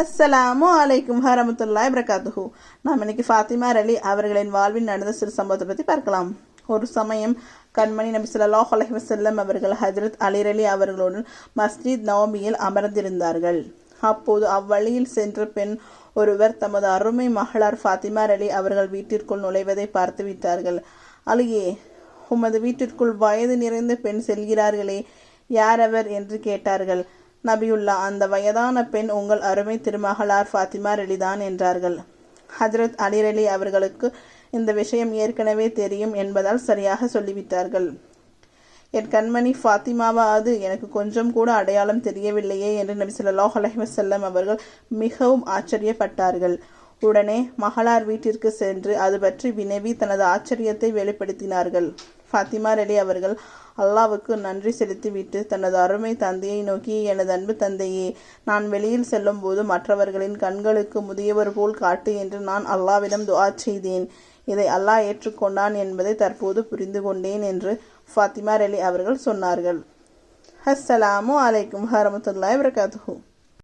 அஸ்ஸலாமு அலைக்கும் வரமத்துல்லாஹி வபரகாத்துஹு. நாம் இன்னைக்கு ஃபாத்திமா அலி அவர்களின் வாழ்வில் நடந்த சிறு சம்பவத்தை பற்றி பார்க்கலாம். ஒரு சமயம் கண்மணி நபி ஸல்லல்லாஹு அலைஹி வஸல்லம் அவர்கள் ஹஜ்ரத் அலி அவர்களுடன் மஸ்ஜித் நவமியில் அமர்ந்திருந்தார்கள். அப்போது அவ்வழியில் சென்ற பெண் ஒருவர் தமது அருமை மகளார் ஃபாத்திமா அலி அவர்கள் வீட்டிற்குள் நுழைவதை பார்த்து விட்டார்கள். அலியே, உமது வீட்டிற்குள் வயது நிறைந்த பெண் செல்கிறார்களே, யார் அவர் என்று கேட்டார்கள். நபியுல்லா, அந்த வயதான பெண் உங்கள் அருமை திருமகளார் ஃபாத்திமா அலிதான் என்றார்கள். ஹஜ்ரத் அலி அவர்களுக்கு இந்த விஷயம் ஏற்கனவே தெரியும் என்பதால் சரியாக சொல்லிவிட்டார்கள். என் கண்மணி ஃபாத்திமாவா அது? எனக்கு கொஞ்சம் கூட அடையாளம் தெரியவில்லையே என்று நபி ஸல்லல்லாஹு அலைஹி வஸல்லம் அவர்கள் மிகவும் ஆச்சரியப்பட்டார்கள். உடனே மகளார் வீட்டிற்கு சென்று அது பற்றி வினவி தனது ஆச்சரியத்தை வெளிப்படுத்தினார்கள். ஃபாத்திமா அலி அவர்கள் அல்லாவுக்கு நன்றி செலுத்திவிட்டு தனது அருமை தந்தையை நோக்கி, எனது அன்பு தந்தையே, நான் வெளியில் செல்லும் போது மற்றவர்களின் கண்களுக்கு முதியவர் போல் காட்டு என்று நான் அல்லாவிடம் துஆ செய்தேன். இதை அல்லாஹ் ஏற்றுக்கொண்டான் என்பதை தற்போது புரிந்து கொண்டேன் என்று ஃபாத்திமா அலி அவர்கள் சொன்னார்கள். அஸ்ஸலாமு அலைக்கும் வரஹ்மத்துல்லாஹி வபரகாத்துஹு.